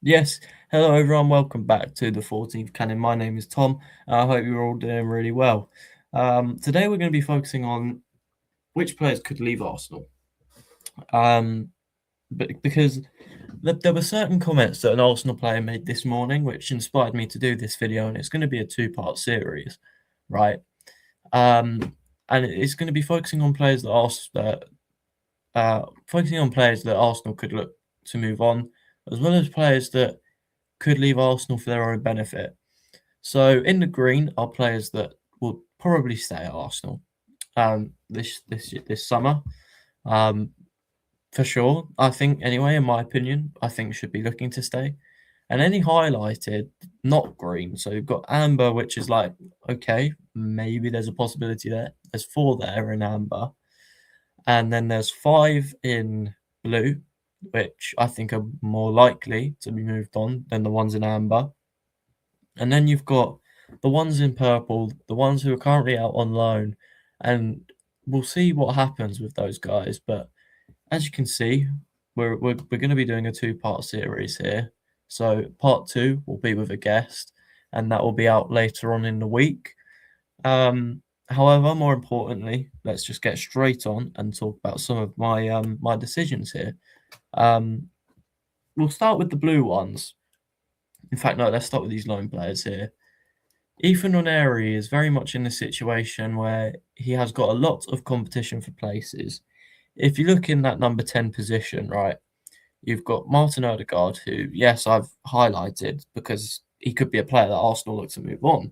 Yes, hello everyone, welcome back to the 14th Canon. My name is Tom, and I hope you're all doing really well. Today we're going to be focusing on which players could leave Arsenal. Because there were certain comments that an Arsenal player made this morning which inspired me to do this video, and it's going to be a two-part series, right? And it's going to be focusing on players that Arsenal could look to move on, as well as players that could leave Arsenal for their own benefit. So in the green are players that will probably stay at Arsenal this summer, um, for sure. I think anyway, in my opinion, I think should be looking to stay. And any highlighted, not green. So you've got amber, which is like okay, maybe there's a possibility there. There's 4 there in amber, and then there's 5 in blue, which I think are more likely to be moved on than the ones in amber. And then you've got the ones in purple, the ones who are currently out on loan, and we'll see what happens with those guys. But as you can see, we're going to be doing a two-part series here. So part 2 will be with a guest, and that will be out later on in the week. However, more importantly, let's just get straight on and talk about some of my decisions here. Um, we'll start with the blue ones. In fact, no, let's start with these loan players here. Ethan Nwaneri is very much in the situation where he has got a lot of competition for places. If you look in that number 10 position, right, you've got Martin Odegaard, who, yes, I've highlighted because he could be a player that Arsenal look to move on.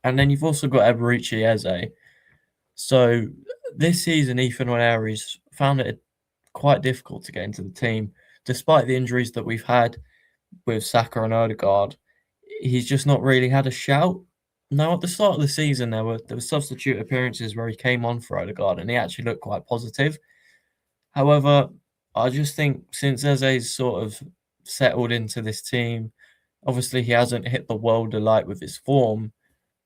And then you've also got Eberechi Eze. So this season, Ethan Nwaneri's found it quite difficult to get into the team, despite the injuries that we've had with Saka and Odegaard. He's just not really had a shout. Now, at the start of the season, there were substitute appearances where he came on for Odegaard and he actually looked quite positive. However, I just think since Eze's sort of settled into this team, obviously he hasn't hit the world of light with his form,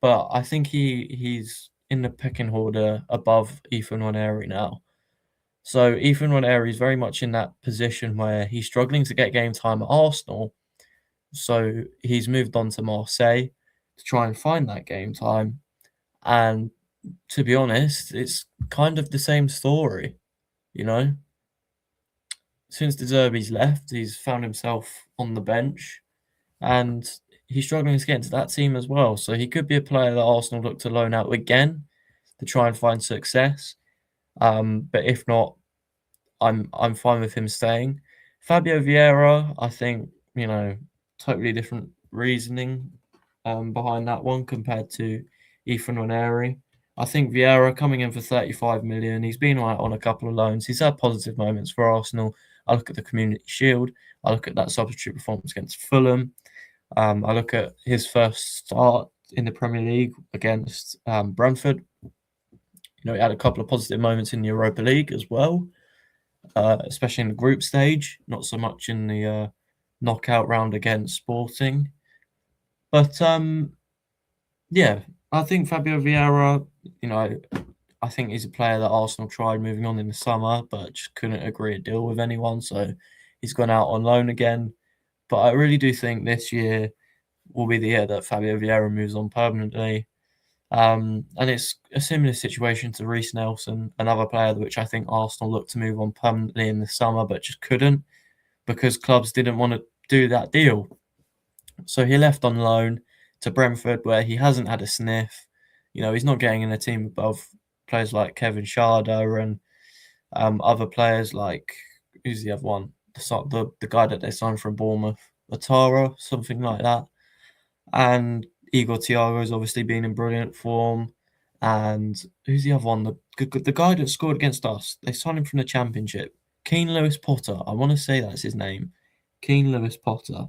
but I think he's in the pecking order above Ethan Nwaneri now. So Ethan Nwaneri is very much in that position where he's struggling to get game time at Arsenal, so he's moved on to Marseille to try and find that game time. And to be honest, it's kind of the same story, you know. Since De Zerbi's left, he's found himself on the bench, and he's struggling to get into that team as well. So he could be a player that Arsenal look to loan out again to try and find success. But if not, I'm fine with him staying. Fabio Vieira, I think, totally different reasoning behind that one compared to Ethan Nwaneri. I think Vieira coming in for 35 million. He's been on a couple of loans. He's had positive moments for Arsenal. I look at the Community Shield. I look at that substitute performance against Fulham. I look at his first start in the Premier League against Brentford. He had a couple of positive moments in the Europa League as well, especially in the group stage. Not so much in the knockout round against Sporting. But yeah, I think Fabio Vieira, I think he's a player that Arsenal tried moving on in the summer, but just couldn't agree a deal with anyone. So he's gone out on loan again. But I really do think this year will be the year that Fabio Vieira moves on permanently. And it's a similar situation to Reece Nelson, another player which I think Arsenal looked to move on permanently in the summer, but just couldn't because clubs didn't want to do that deal. So he left on loan to Brentford, where he hasn't had a sniff. He's not getting in a team above players like Kevin Schade and other players like who's the other one? The guy that they signed from Bournemouth, Atara, something like that. And Igor Thiago's obviously been in brilliant form. And who's the other one? The guy that scored against us. They signed him from the Championship. Keane Lewis Potter. I want to say that's his name. Keane Lewis Potter.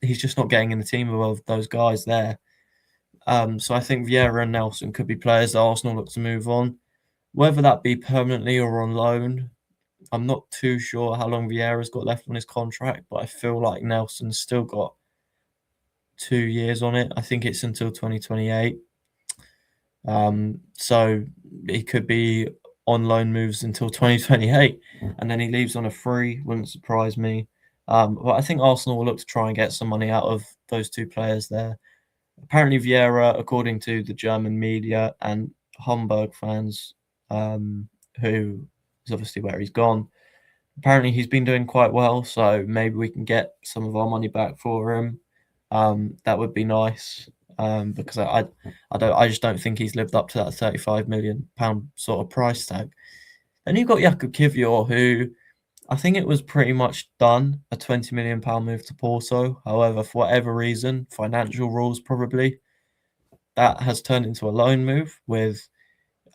He's just not getting in the team above those guys there. So I think Vieira and Nelson could be players that Arsenal look to move on. Whether that be permanently or on loan, I'm not too sure how long Vieira's got left on his contract, but I feel like Nelson's still got 2 years on it. I think it's until 2028. So he could be on loan moves until 2028, and then he leaves on a free. Wouldn't surprise me. But I think Arsenal will look to try and get some money out of those two players there. Apparently, Vieira, according to the German media and Hamburg fans, who is obviously where he's gone, apparently he's been doing quite well. So maybe we can get some of our money back for him. That would be nice. Because I just don't think he's lived up to that 35 million pound sort of price tag. And you've got Jakub Kivior, who I think it was pretty much done, a 20 million pound move to Porto. However, for whatever reason, financial rules probably, that has turned into a loan move with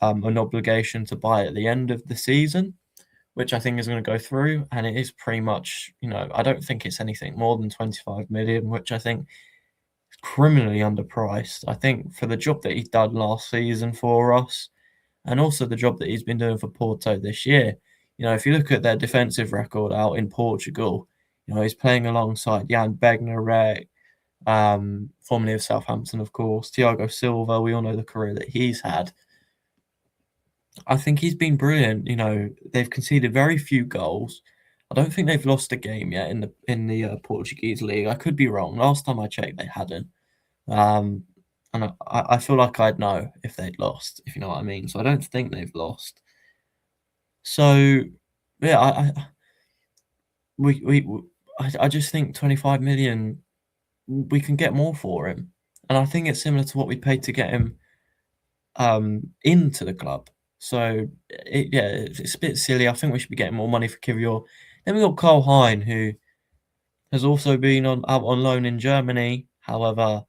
an obligation to buy at the end of the season, which I think is going to go through. And it is pretty much, I don't think it's anything more than 25 million, which I think is criminally underpriced. I think for the job that he's done last season for us, and also the job that he's been doing for Porto this year. If you look at their defensive record out in Portugal, he's playing alongside Jan Bednarek, formerly of Southampton, of course, Thiago Silva. We all know the career that he's had. I think he's been brilliant. They've conceded very few goals. I don't think they've lost a game yet in the Portuguese league. I could be wrong. Last time I checked, they hadn't. And I feel like I'd know if they'd lost, if you know what I mean. So I don't think they've lost. So yeah, I just think 25 million, we can get more for him, and I think it's similar to what we paid to get him into the club. So it's a bit silly. I think we should be getting more money for Kivior. Then we got Karl Hein, who has also been out on loan in Germany. However,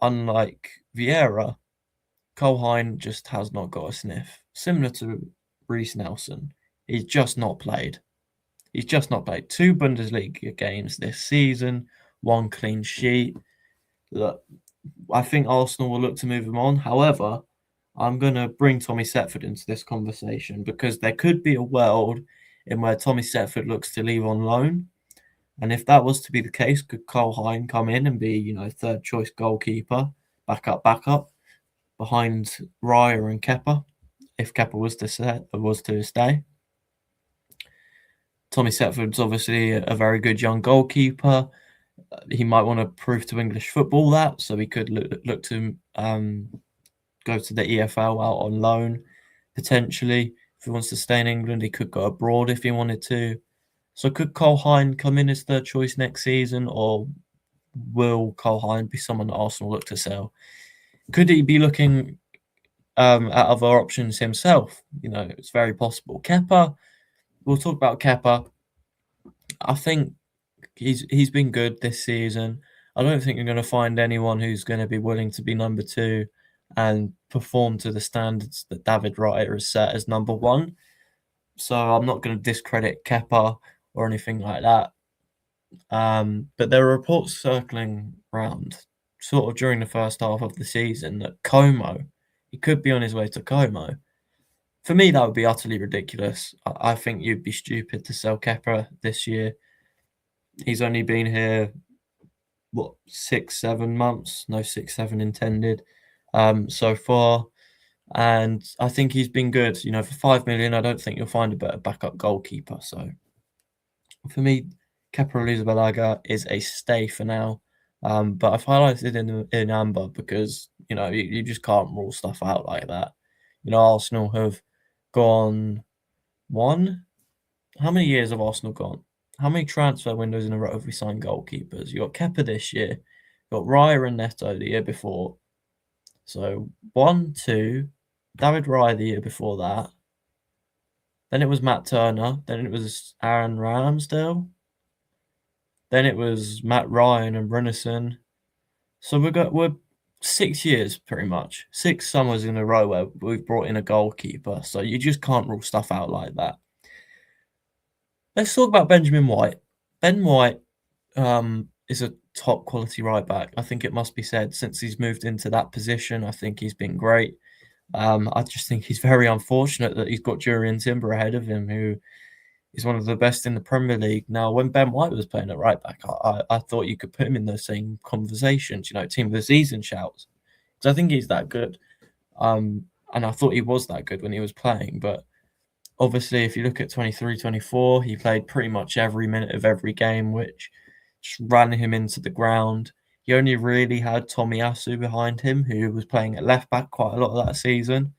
unlike Vieira, Karl Hein just has not got a sniff. Similar to Reece Nelson, he's just not played. He's just not played. 2 Bundesliga games this season, 1 clean sheet. Look, I think Arsenal will look to move him on. However, I'm going to bring Tommy Setford into this conversation because there could be a world in where Tommy Setford looks to leave on loan. And if that was to be the case, could Karl Hein come in and be, third choice goalkeeper, backup, behind Raya and Kepa, if Kepa was to stay. Tommy Setford's obviously a very good young goalkeeper. He might want to prove to English football that, so he could look to go to the EFL out on loan, potentially. If he wants to stay in England, he could go abroad if he wanted to. So could Karl Hein come in as third choice next season, or will Karl Hein be someone that Arsenal look to sell? Could he be looking at other options himself? It's very possible. Kepa, we'll talk about Kepa. I think he's been good this season. I don't think you're going to find anyone who's going to be willing to be number 2 and perform to the standards that David Raya has set as number 1. So I'm not going to discredit Kepa or anything like that. But there are reports circling around sort of during the first half of the season that he could be on his way to Como. For me, that would be utterly ridiculous. I think you'd be stupid to sell Kepa this year. He's only been here, 6-7 months? No, 6-7 intended so far. And I think he's been good. For 5 million, I don't think you'll find a better backup goalkeeper. So for me, Kepa Arrizabalaga is a stay for now. But I've highlighted in amber because, you just can't rule stuff out like that. Arsenal have gone how many years have Arsenal gone? How many transfer windows in a row have we signed goalkeepers? You got Kepa this year, you got Raya and Neto the year before. So 1, 2, David Raya the year before that. Then it was Matt Turner. Then it was Aaron Ramsdale. Then it was Matt Ryan and Brynison. So we're 6 years pretty much. 6 summers in a row where we've brought in a goalkeeper. So you just can't rule stuff out like that. Let's talk about Benjamin White. Ben White is a top quality right back. I think it must be said since he's moved into that position. I think he's been great. I just think he's very unfortunate that he's got Jurriën Timber ahead of him, who is one of the best in the Premier League. Now, when Ben White was playing at right back, I thought you could put him in those same conversations, team of the season shouts. Because I think he's that good. And I thought he was that good when he was playing. But Obviously, if you look at 23-24, he played pretty much every minute of every game, which just ran him into the ground. He only really had Tomiyasu behind him, who was playing at left back quite a lot of that season.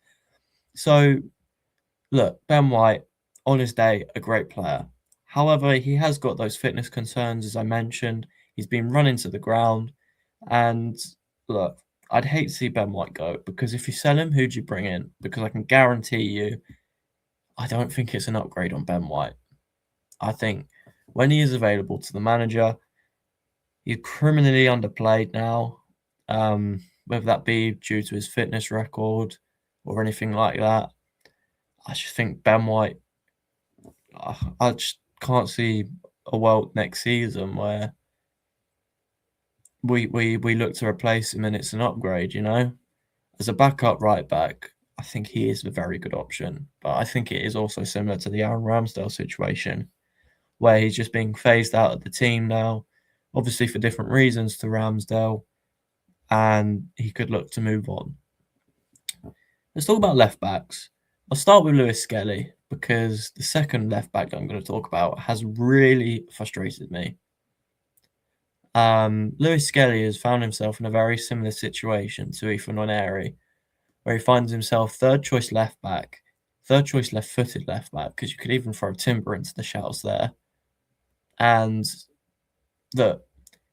So, look, Ben White, on his day, a great player. However, he has got those fitness concerns, as I mentioned. He's been run into the ground. And look, I'd hate to see Ben White go because if you sell him, who'd you bring in? Because I can guarantee you, I don't think it's an upgrade on Ben White. I think when he is available to the manager, he's criminally underplayed now, whether that be due to his fitness record or anything like that. I just think Ben White, I just can't see a world next season where we look to replace him and it's an upgrade, you know? As a backup right back, I think he is a very good option. But I think it is also similar to the Aaron Ramsdale situation, where he's just being phased out of the team now, obviously for different reasons to Ramsdale, and he could look to move on. Let's talk about left backs. I'll start with Lewis Skelly because the second left back that I'm going to talk about has really frustrated me. Lewis Skelly has found himself in a very similar situation to Ethan Nwaneri, where he finds himself third choice left back, third choice left footed left back, because you could even throw Timber into the shouts there. And look,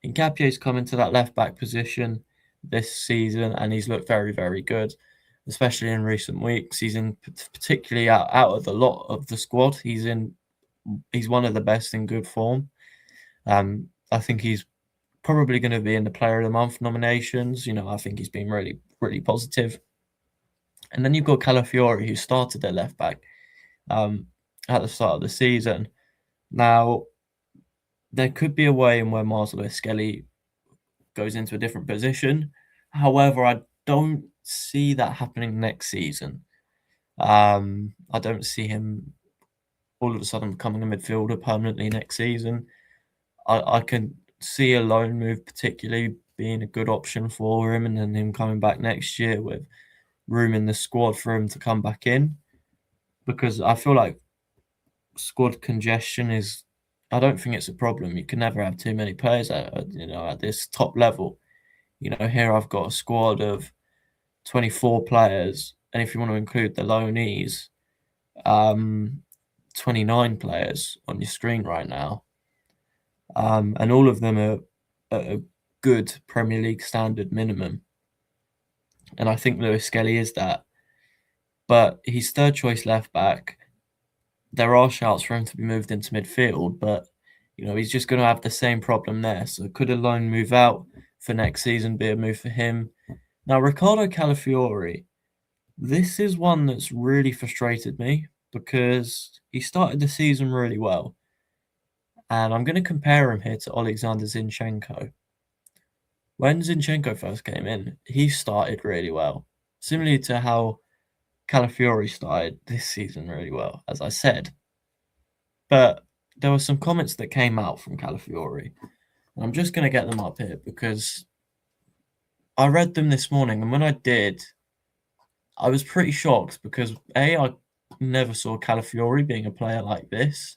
Nkapie's come into that left back position this season and he's looked very, very good, especially in recent weeks. He's in particularly out of the lot of the squad. He's one of the best in good form. I think he's probably going to be in the Player of the Month nominations. You know, I think he's been really, really positive. And then you've got Calafiori, who started at left back at the start of the season. Now, there could be a way in where Miles Lewis-Skelly goes into a different position. However, I don't see that happening next season. I don't see him all of a sudden becoming a midfielder permanently next season. I can see a loan move particularly being a good option for him, and then him coming back next year with room in the squad for him to come back in, because I feel like squad congestion is, I don't think it's a problem. You can never have too many players at this top level. You know, here I've got a squad of 24 players, and if you want to include the loanees, 29 players on your screen right now. And all of them are at a good Premier League standard minimum. And I think Lewis Skelly is that. But he's third choice left back. There are shouts for him to be moved into midfield, but you know, he's just going to have the same problem there. So could a loan move out for next season be a move for him? Now, Ricardo Calafiori, this is one that's really frustrated me because he started the season really well. And I'm going to compare him here to Alexander Zinchenko. When Zinchenko first came in, he started really well, similarly to how Calafiori started this season really well, as I said. But there were some comments that came out from Calafiori, and I'm just going to get them up here because I read them this morning, and when I did, I was pretty shocked because I never saw Calafiori being a player like this,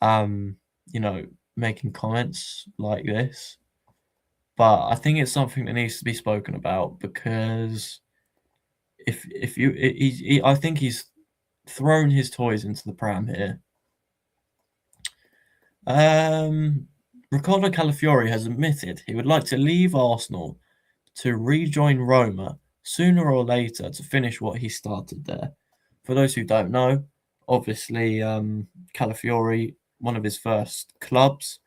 you know, making comments like this. But I think it's something that needs to be spoken about because I think he's thrown his toys into the pram here. Ricardo Calafiori has admitted he would like to leave Arsenal to rejoin Roma sooner or later to finish what he started there. For those who don't know, obviously Calafiori, one of his first clubs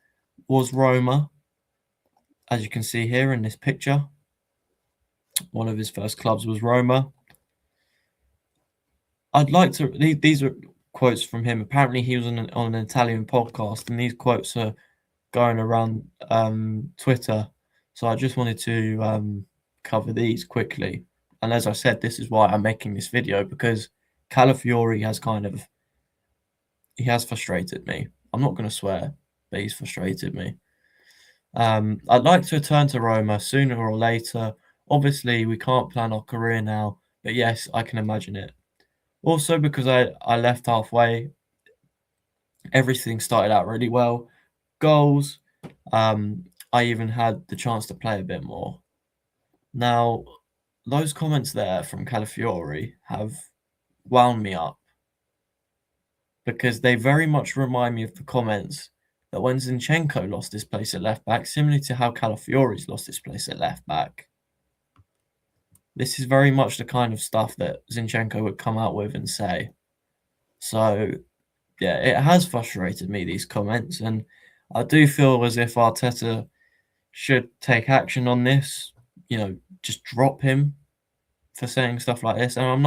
was Roma. As you can see here in this picture, one of his first clubs was Roma. I'd like to, these are quotes from him. Apparently he was on an Italian podcast, and these quotes are going around Twitter. So I just wanted to cover these quickly. And as I said, this is why I'm making this video, because Calafiori has frustrated me. I'm not going to swear, but he's frustrated me. I'd like to return to Roma sooner or later. Obviously, we can't plan our career now, but yes, I can imagine it. Also, because I left halfway, everything started out really well. Goals. I even had the chance to play a bit more. Now, those comments there from Calafiori have wound me up because they very much remind me of the comments that when Zinchenko lost his place at left back, similarly to how Calafiori's lost his place at left back. This is very much the kind of stuff that Zinchenko would come out with and say. So, yeah, it has frustrated me, these comments, and I do feel as if Arteta should take action on this, just drop him for saying stuff like this. And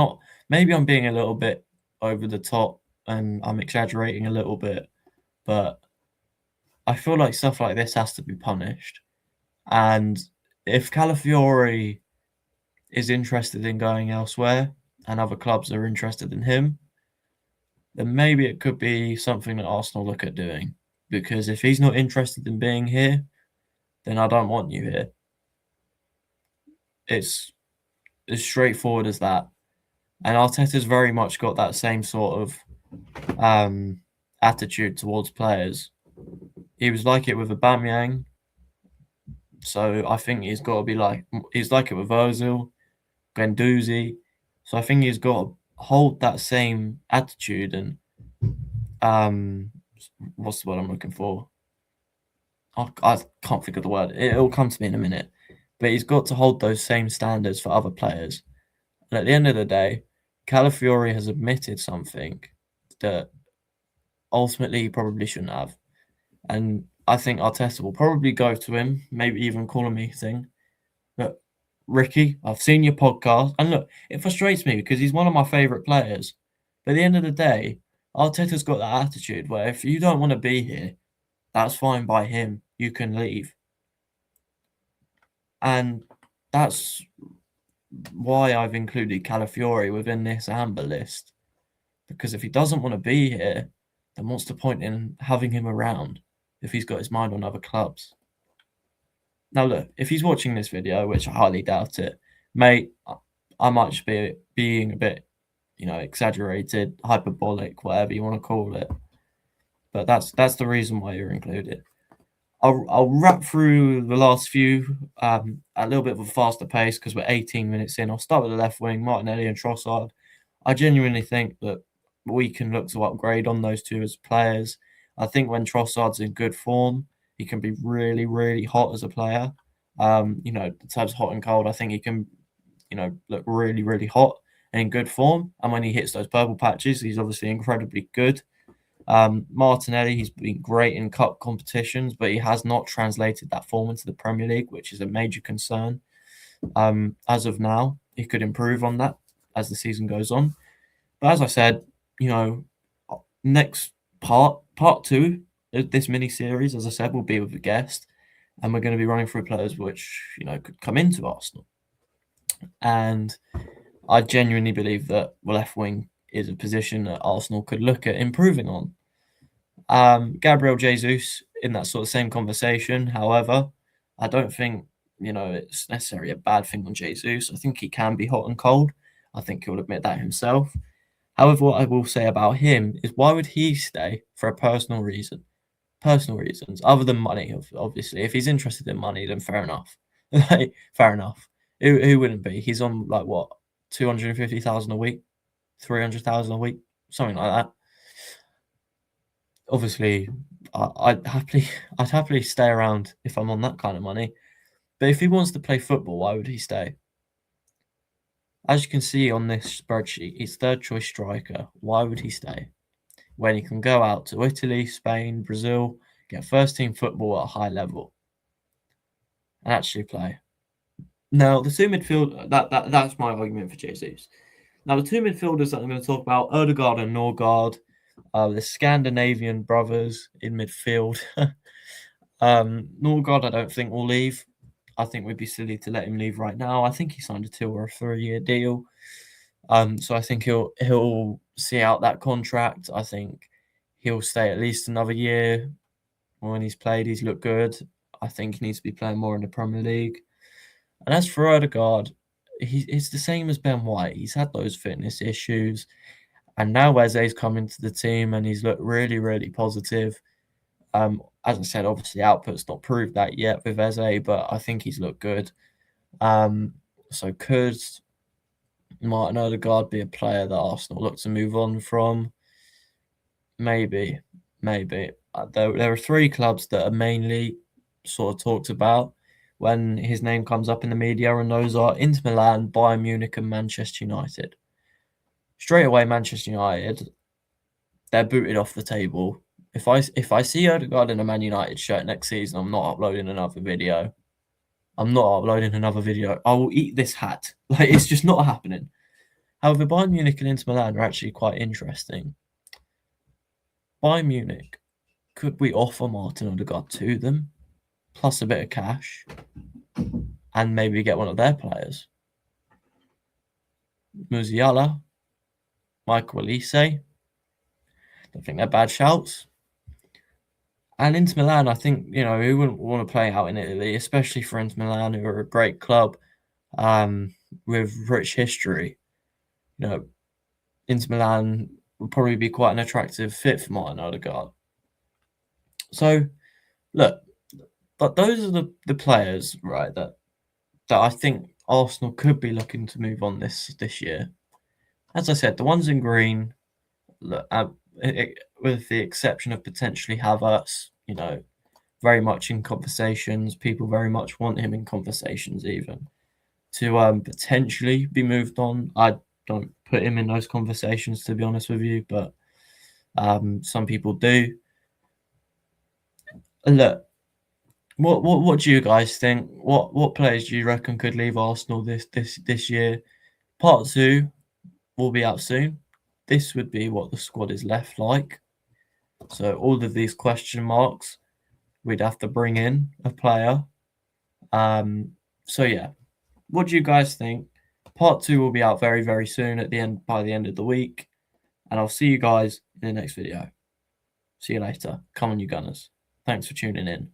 maybe I'm being a little bit over the top and I'm exaggerating a little bit, but I feel like stuff like this has to be punished. And if Calafiori is interested in going elsewhere and other clubs are interested in him, then maybe it could be something that Arsenal look at doing. Because if he's not interested in being here, then I don't want you here. It's as straightforward as that. And Arteta's very much got that same sort of attitude towards players. He was like it with Aubameyang, so I think he's got to be he's like it with Ozil, Guendouzi. So I think he's got to hold that same attitude and what's the word I'm looking for? I can't think of the word. It'll come to me in a minute. But he's got to hold those same standards for other players. And at the end of the day, Calafiori has admitted something that ultimately he probably shouldn't have. And I think Arteta will probably go to him, maybe even call a meeting. Look, Ricky, I've seen your podcast. And look, it frustrates me because he's one of my favourite players. But at the end of the day, Arteta's got that attitude where if you don't want to be here, that's fine by him. You can leave. And that's why I've included Calafiori within this amber list. Because if he doesn't want to be here, then what's the point in having him around if he's got his mind on other clubs? Now, look, if he's watching this video, which I highly doubt it, mate, I might just be being a bit, exaggerated, hyperbolic, whatever you want to call it. But that's the reason why you're included. I'll wrap through the last few at a little bit of a faster pace because we're 18 minutes in. I'll start with the left wing, Martinelli and Trossard. I genuinely think that we can look to upgrade on those two as players. I think when Trossard's in good form, he can be really, really hot as a player. In terms of hot and cold, I think he can, look really, really hot and in good form. And when he hits those purple patches, he's obviously incredibly good. Martinelli, he's been great in cup competitions, but he has not translated that form into the Premier League, which is a major concern. As of now, he could improve on that as the season goes on. But as I said, next part two of this mini series, as I said, will be with a guest, and we're going to be running through players which could come into Arsenal. And I genuinely believe that left wing is a position that Arsenal could look at improving on. Gabriel Jesus in that sort of same conversation. However, I don't think it's necessarily a bad thing on Jesus. I think he can be hot and cold. I think he'll admit that himself. However, what I will say about him is why would he stay for a personal reason? Personal reasons, other than money, obviously. If he's interested in money, then fair enough. Fair enough. Who wouldn't be? He's on 250,000 a week, 300,000 a week, something like that. Obviously, I'd happily stay around if I'm on that kind of money. But if he wants to play football, why would he stay? As you can see on this spreadsheet, he's third choice striker. Why would he stay? When he can go out to Italy, Spain, Brazil, get first team football at a high level and actually play. Now, the two midfield that's my argument for Jesus. Now, the two midfielders that I'm going to talk about, Odegaard and Norgard, the Scandinavian brothers in midfield. Norgard, I don't think will leave. I think we'd be silly to let him leave right now. I think he signed a 2 or a 3 year deal. So I think he'll see out that contract. I think he'll stay at least another year. When he's played, he's looked good. I think he needs to be playing more in the Premier League. And as for Odegaard, it's the same as Ben White. He's had those fitness issues. And now Eze's come into the team and he's looked really, really positive. As I said, obviously output's not proved that yet with Eze, but I think he's looked good. So could Martin Odegaard be a player that Arsenal look to move on from? Maybe. There are three clubs that are mainly sort of talked about when his name comes up in the media, and those are Inter Milan, Bayern Munich, and Manchester United. Straight away, Manchester United, they're booted off the table. If I see Odegaard in a Man United shirt next season, I'm not uploading another video. I will eat this hat. Like, it's just not happening. However, Bayern Munich and Inter Milan are actually quite interesting. Bayern Munich, could we offer Martin Odegaard to them, plus a bit of cash, and maybe get one of their players? Musiala, Michael Olise, don't think they're bad shouts. And Inter Milan, I think, who wouldn't want to play out in Italy, especially for Inter Milan, who are a great club with rich history. Inter Milan would probably be quite an attractive fit for Martin Odegaard. So, look, but those are the players, right, that I think Arsenal could be looking to move on this year. As I said, the ones in green, look, with the exception of potentially Havertz, very much in conversations. People very much want him in conversations, even to potentially be moved on. I don't put him in those conversations, to be honest with you, but some people do. Look, what do you guys think? What players do you reckon could leave Arsenal this year? Part 2 will be out soon. This would be what the squad is left like. So all of these question marks, we'd have to bring in a player. So yeah, what do you guys think? Part 2 will be out very, very soon by the end of the week. And I'll see you guys in the next video. See you later. Come on, you Gunners. Thanks for tuning in.